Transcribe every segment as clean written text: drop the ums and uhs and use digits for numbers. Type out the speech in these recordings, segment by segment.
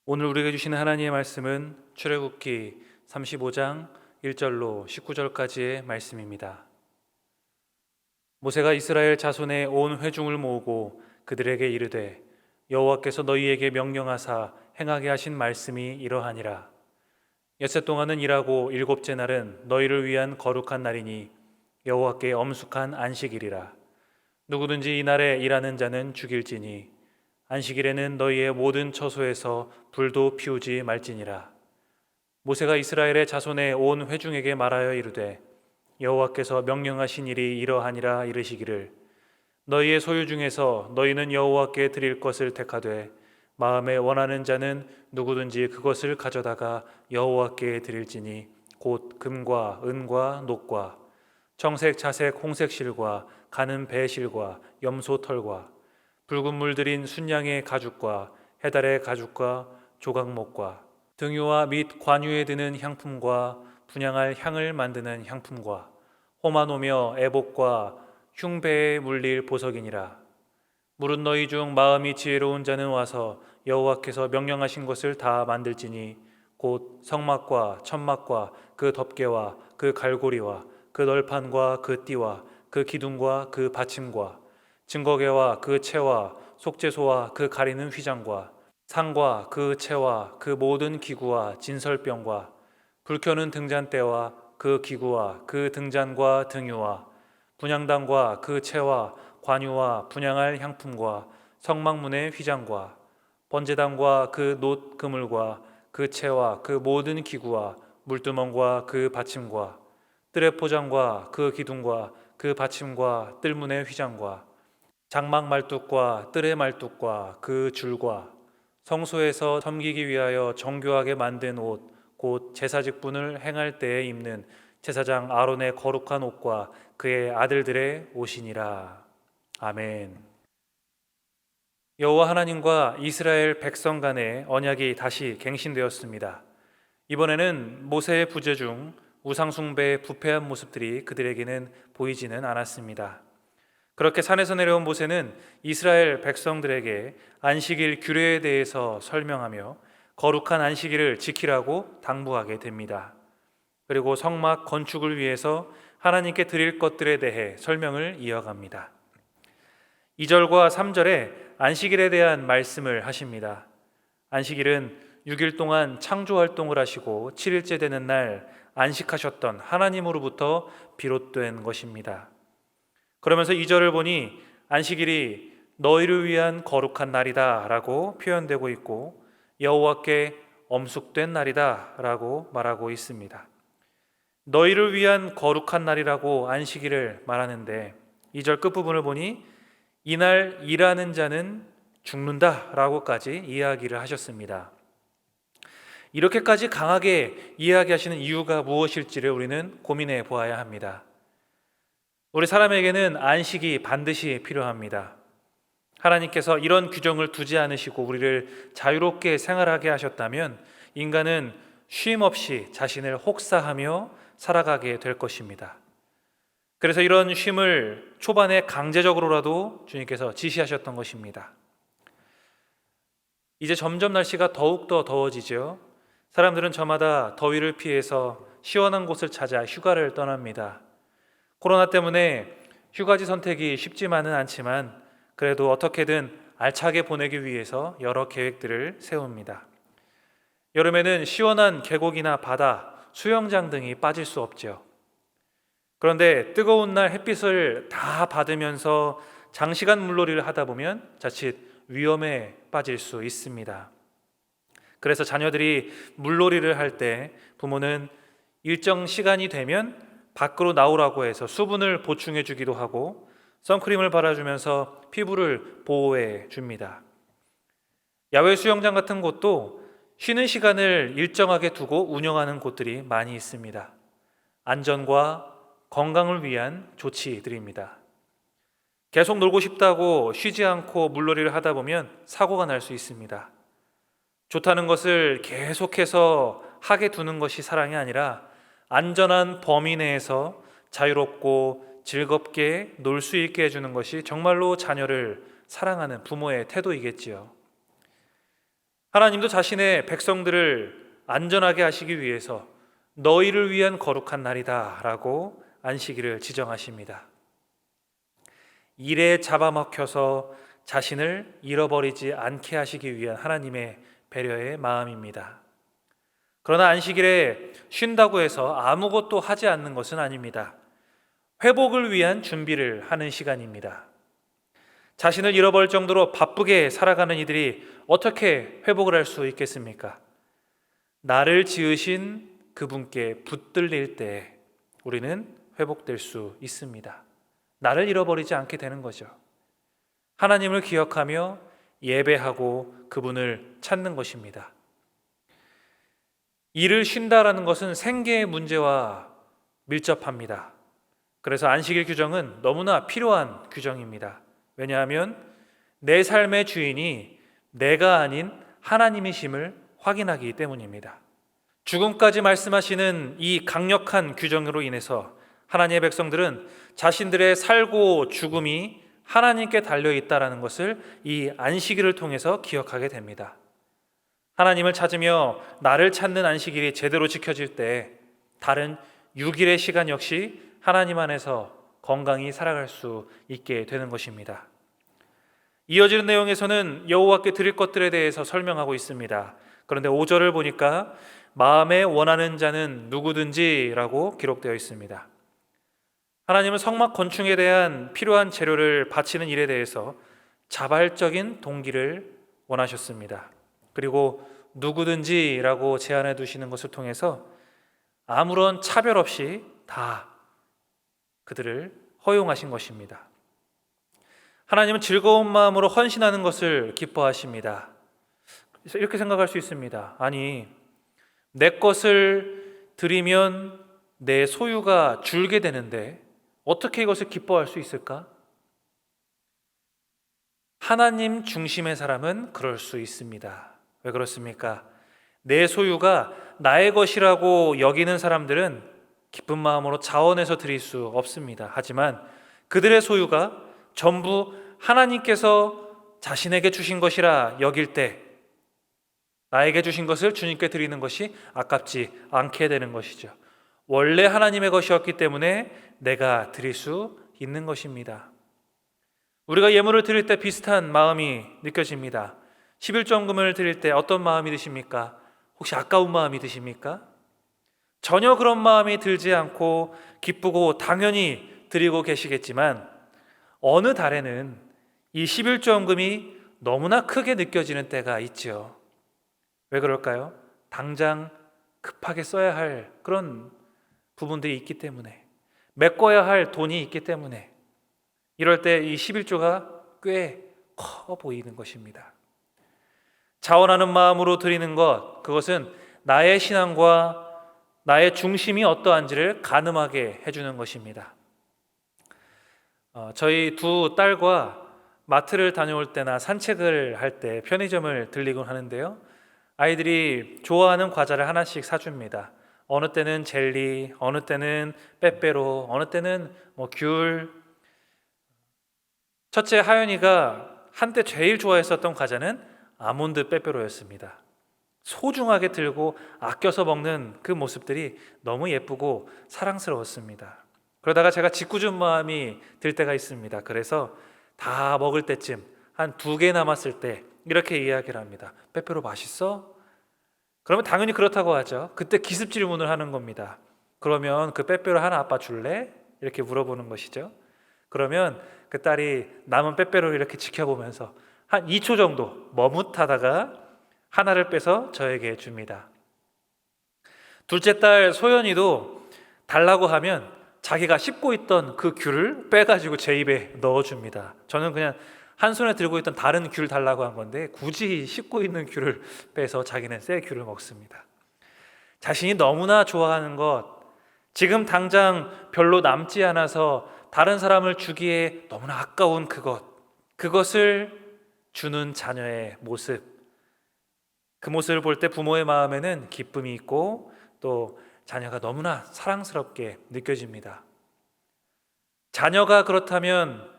오늘 우리에게 주시는 하나님의 말씀은 출애굽기 35장 1절로 19절까지의 말씀입니다. 모세가 이스라엘 자손의 온 회중을 모으고 그들에게 이르되 여호와께서 너희에게 명령하사 행하게 하신 말씀이 이러하니라. 엿새 동안은 일하고 일곱째 날은 너희를 위한 거룩한 날이니 여호와께 엄숙한 안식일이라. 누구든지 이 날에 일하는 자는 죽일지니 안식일에는 너희의 모든 처소에서 불도 피우지 말지니라. 모세가 이스라엘의 자손의 온 회중에게 말하여 이르되 여호와께서 명령하신 일이 이러하니라 이르시기를 너희의 소유 중에서 너희는 여호와께 드릴 것을 택하되 마음에 원하는 자는 누구든지 그것을 가져다가 여호와께 드릴지니 곧 금과 은과 녹과 청색 자색 홍색 실과 가는 배 실과 염소 털과 붉은 물 들인 순양의 가죽과 해달의 가죽과 조각목과 등유와 및 관유에 드는 향품과 분향할 향을 만드는 향품과 호마노며 애복과 흉배에 물릴 보석이니라. 물은 너희 중 마음이 지혜로운 자는 와서 여호와께서 명령하신 것을 다 만들지니 곧 성막과 천막과 그 덮개와 그 갈고리와 그 널판과 그 띠와 그 기둥과 그 받침과 증거개와 그 채와 속죄소와 그 가리는 휘장과 상과 그 채와 그 모든 기구와 진설병과 불 켜는 등잔대와 그 기구와 그 등잔과 등유와 분향단과 그 채와 관유와 분향할 향품과 성막문의 휘장과 번제단과 그 놋 그물과 그 채와 그 모든 기구와 물두멍과 그 받침과 뜰의 포장과 그 기둥과 그 받침과 뜰문의 휘장과 장막 말뚝과 뜰의 말뚝과 그 줄과 성소에서 섬기기 위하여 정교하게 만든 옷 곧 제사 직분을 행할 때에 입는 제사장 아론의 거룩한 옷과 그의 아들들의 옷이니라. 아멘. 여호와 하나님과 이스라엘 백성 간의 언약이 다시 갱신되었습니다. 이번에는 모세의 부재 중 우상 숭배의 부패한 모습들이 그들에게는 보이지는 않았습니다. 그렇게 산에서 내려온 모세는 이스라엘 백성들에게 안식일 규례에 대해서 설명하며 거룩한 안식일을 지키라고 당부하게 됩니다. 그리고 성막 건축을 위해서 하나님께 드릴 것들에 대해 설명을 이어갑니다. 2절과 3절에 안식일에 대한 말씀을 하십니다. 안식일은 6일 동안 창조 활동을 하시고 7일째 되는 날 안식하셨던 하나님으로부터 비롯된 것입니다. 그러면서 2절을 보니 안식일이 너희를 위한 거룩한 날이다 라고 표현되고 있고 여호와께 엄숙된 날이다 라고 말하고 있습니다. 너희를 위한 거룩한 날이라고 안식일을 말하는데 2절 끝부분을 보니 이날 일하는 자는 죽는다 라고까지 이야기를 하셨습니다. 이렇게까지 강하게 이야기하시는 이유가 무엇일지를 우리는 고민해 보아야 합니다. 우리 사람에게는 안식이 반드시 필요합니다. 하나님께서 이런 규정을 두지 않으시고 우리를 자유롭게 생활하게 하셨다면 인간은 쉼 없이 자신을 혹사하며 살아가게 될 것입니다. 그래서 이런 쉼을 초반에 강제적으로라도 주님께서 지시하셨던 것입니다. 이제 점점 날씨가 더욱더 더워지죠. 사람들은 저마다 더위를 피해서 시원한 곳을 찾아 휴가를 떠납니다. 코로나 때문에 휴가지 선택이 쉽지만은 않지만 그래도 어떻게든 알차게 보내기 위해서 여러 계획들을 세웁니다. 여름에는 시원한 계곡이나 바다, 수영장 등이 빠질 수 없죠. 그런데 뜨거운 날 햇빛을 다 받으면서 장시간 물놀이를 하다 보면 자칫 위험에 빠질 수 있습니다. 그래서 자녀들이 물놀이를 할 때 부모는 일정 시간이 되면 밖으로 나오라고 해서 수분을 보충해 주기도 하고 선크림을 발라주면서 피부를 보호해 줍니다. 야외 수영장 같은 곳도 쉬는 시간을 일정하게 두고 운영하는 곳들이 많이 있습니다. 안전과 건강을 위한 조치들입니다. 계속 놀고 싶다고 쉬지 않고 물놀이를 하다 보면 사고가 날 수 있습니다. 좋다는 것을 계속해서 하게 두는 것이 사랑이 아니라 안전한 범위 내에서 자유롭고 즐겁게 놀 수 있게 해주는 것이 정말로 자녀를 사랑하는 부모의 태도이겠지요. 하나님도 자신의 백성들을 안전하게 하시기 위해서 너희를 위한 거룩한 날이다 라고 안식일을 지정하십니다. 일에 잡아먹혀서 자신을 잃어버리지 않게 하시기 위한 하나님의 배려의 마음입니다. 그러나 안식일에 쉰다고 해서 아무것도 하지 않는 것은 아닙니다. 회복을 위한 준비를 하는 시간입니다. 자신을 잃어버릴 정도로 바쁘게 살아가는 이들이 어떻게 회복을 할 수 있겠습니까? 나를 지으신 그분께 붙들릴 때 우리는 회복될 수 있습니다. 나를 잃어버리지 않게 되는 거죠. 하나님을 기억하며 예배하고 그분을 찾는 것입니다. 일을 쉰다라는 것은 생계의 문제와 밀접합니다. 그래서 안식일 규정은 너무나 필요한 규정입니다. 왜냐하면 내 삶의 주인이 내가 아닌 하나님이심을 확인하기 때문입니다. 죽음까지 말씀하시는 이 강력한 규정으로 인해서 하나님의 백성들은 자신들의 살고 죽음이 하나님께 달려있다는 것을 이 안식일을 통해서 기억하게 됩니다. 하나님을 찾으며 나를 찾는 안식일이 제대로 지켜질 때 다른 6일의 시간 역시 하나님 안에서 건강히 살아갈 수 있게 되는 것입니다. 이어지는 내용에서는 여호와께 드릴 것들에 대해서 설명하고 있습니다. 그런데 5절을 보니까 마음에 원하는 자는 누구든지라고 기록되어 있습니다. 하나님은 성막 건축에 대한 필요한 재료를 바치는 일에 대해서 자발적인 동기를 원하셨습니다. 그리고 누구든지라고 제안해 두시는 것을 통해서 아무런 차별 없이 다 그들을 허용하신 것입니다. 하나님은 즐거운 마음으로 헌신하는 것을 기뻐하십니다. 그래서 이렇게 생각할 수 있습니다. 아니, 내 것을 드리면 내 소유가 줄게 되는데 어떻게 이것을 기뻐할 수 있을까? 하나님 중심의 사람은 그럴 수 있습니다. 왜 그렇습니까? 내 소유가 나의 것이라고 여기는 사람들은 기쁜 마음으로 자원해서 드릴 수 없습니다. 하지만 그들의 소유가 전부 하나님께서 자신에게 주신 것이라 여길 때 나에게 주신 것을 주님께 드리는 것이 아깝지 않게 되는 것이죠. 원래 하나님의 것이었기 때문에 내가 드릴 수 있는 것입니다. 우리가 예물을 드릴 때 비슷한 마음이 느껴집니다. 11조금을 드릴 때 어떤 마음이 드십니까? 혹시 아까운 마음이 드십니까? 전혀 그런 마음이 들지 않고 기쁘고 당연히 드리고 계시겠지만 어느 달에는 이 11조금이 너무나 크게 느껴지는 때가 있죠. 왜 그럴까요? 당장 급하게 써야 할 그런 부분들이 있기 때문에, 메꿔야 할 돈이 있기 때문에 이럴 때 이 11조가 꽤 커 보이는 것입니다. 자원하는 마음으로 드리는 것, 그것은 나의 신앙과 나의 중심이 어떠한지를 가늠하게 해주는 것입니다. 저희 두 딸과 마트를 다녀올 때나 산책을 할 때 편의점을 들리곤 하는데요, 아이들이 좋아하는 과자를 하나씩 사줍니다. 어느 때는 젤리, 어느 때는 빼빼로, 어느 때는 귤. 첫째 하연이가 한때 제일 좋아했었던 과자는 아몬드 빼빼로였습니다. 소중하게 들고 아껴서 먹는 그 모습들이 너무 예쁘고 사랑스러웠습니다. 그러다가 제가 짓궂은 마음이 들 때가 있습니다. 그래서 다 먹을 때쯤 한 2개 남았을 때 이렇게 이야기를 합니다. 빼빼로 맛있어? 그러면 당연히 그렇다고 하죠. 그때 기습 질문을 하는 겁니다. 그러면 그 빼빼로 하나 아빠 줄래? 이렇게 물어보는 것이죠. 그러면 그 딸이 남은 빼빼로를 이렇게 지켜보면서 한 2초 정도 머뭇하다가 하나를 빼서 저에게 줍니다. 둘째 딸 소연이도 달라고 하면 자기가 씹고 있던 그 귤을 빼가지고 제 입에 넣어줍니다. 저는 그냥 한 손에 들고 있던 다른 귤 달라고 한 건데 굳이 씹고 있는 귤을 빼서 자기는 새 귤을 먹습니다. 자신이 너무나 좋아하는 것, 지금 당장 별로 남지 않아서 다른 사람을 주기에 너무나 아까운 그것을 주는 자녀의 모습, 그 모습을 볼 때 부모의 마음에는 기쁨이 있고 또 자녀가 너무나 사랑스럽게 느껴집니다. 자녀가 그렇다면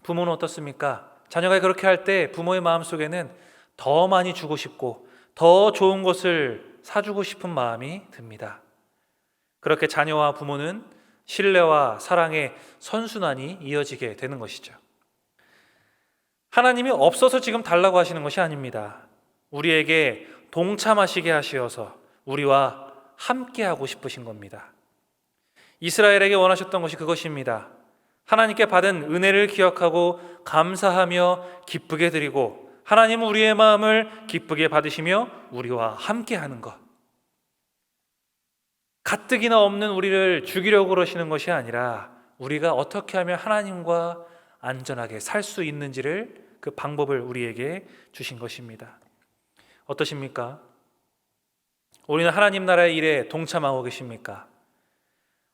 부모는 어떻습니까? 자녀가 그렇게 할 때 부모의 마음속에는 더 많이 주고 싶고 더 좋은 것을 사주고 싶은 마음이 듭니다. 그렇게 자녀와 부모는 신뢰와 사랑의 선순환이 이어지게 되는 것이죠. 하나님이 없어서 지금 달라고 하시는 것이 아닙니다. 우리에게 동참하시게 하시어서 우리와 함께하고 싶으신 겁니다. 이스라엘에게 원하셨던 것이 그것입니다. 하나님께 받은 은혜를 기억하고 감사하며 기쁘게 드리고 하나님은 우리의 마음을 기쁘게 받으시며 우리와 함께하는 것. 가뜩이나 없는 우리를 죽이려고 그러시는 것이 아니라 우리가 어떻게 하면 하나님과 안전하게 살 수 있는지를 그 방법을 우리에게 주신 것입니다. 어떠십니까? 우리는 하나님 나라의 일에 동참하고 계십니까?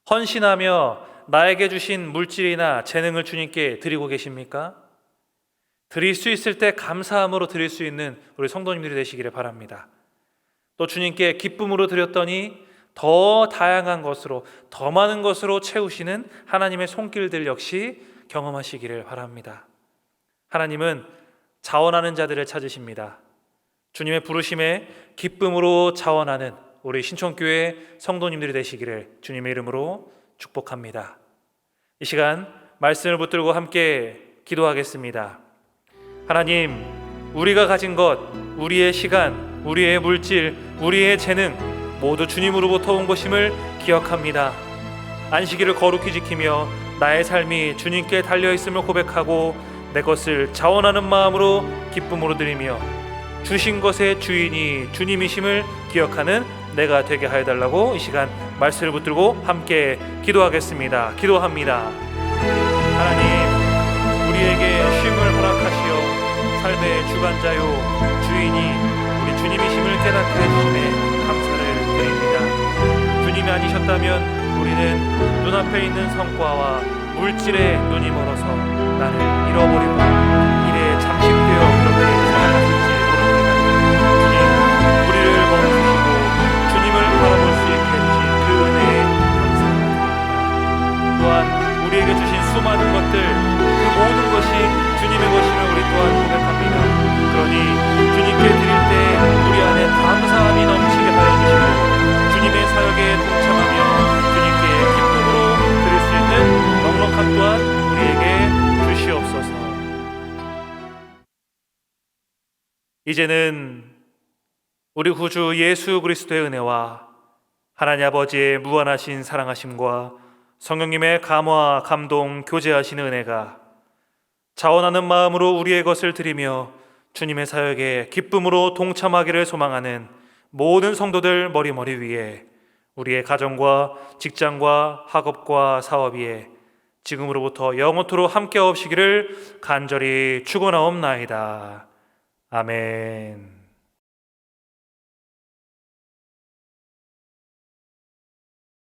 헌신하며 나에게 주신 물질이나 재능을 주님께 드리고 계십니까? 드릴 수 있을 때 감사함으로 드릴 수 있는 우리 성도님들이 되시기를 바랍니다. 또 주님께 기쁨으로 드렸더니 더 다양한 것으로, 더 많은 것으로 채우시는 하나님의 손길들 역시 경험하시기를 바랍니다. 하나님은 자원하는 자들을 찾으십니다. 주님의 부르심에 기쁨으로 자원하는 우리 신촌교회 성도님들이 되시기를 주님의 이름으로 축복합니다. 이 시간 말씀을 붙들고 함께 기도하겠습니다. 하나님, 우리가 가진 것, 우리의 시간, 우리의 물질, 우리의 재능 모두 주님으로부터 온 것임을 기억합니다. 안식일을 거룩히 지키며 나의 삶이 주님께 달려있음을 고백하고 내 것을 자원하는 마음으로 기쁨으로 드리며 주신 것의 주인이 주님이심을 기억하는 내가 되게 하여 달라고 이 시간 말씀을 붙들고 함께 기도하겠습니다. 기도합니다. 하나님, 우리에게 쉼을 허락하시어 삶의 주관자요 주인이 우리 주님이심을 깨닫게 해주심에 감사를 드립니다. 주님이 아니셨다면 우리는 눈앞에 있는 성과와 물질에 눈이 멀어서 나를 잃어버리고 일에 잠식되어 그렇게 살아갔을지 모릅니다. 주님, 우리를 멈추시고 주님을 바라볼 수 있게 해주신 그 은혜에 감사드립니다. 또한 우리에게 주신 수많은 것들, 그 모든 것이 주님의 것임을 우리 또한 고백합니다. 그러니 주님께 드릴 때 우리 안에 감사함이 넘치게 하여 주시고 주님의 사역에 동참하며 주님께 기쁨으로 드릴 수 있는 넉넉함 또한 우리에게 주시옵소서. 이제는 우리 구주 예수 그리스도의 은혜와 하나님 아버지의 무한하신 사랑하심과 성령님의 감화, 감동, 교제하시는 은혜가 자원하는 마음으로 우리의 것을 드리며 주님의 사역에 기쁨으로 동참하기를 소망하는 모든 성도들 머리 위에, 우리의 가정과 직장과 학업과 사업 위에 지금으로부터 영원토록 함께 없으시기를 간절히 축원하옵나이다. 아멘.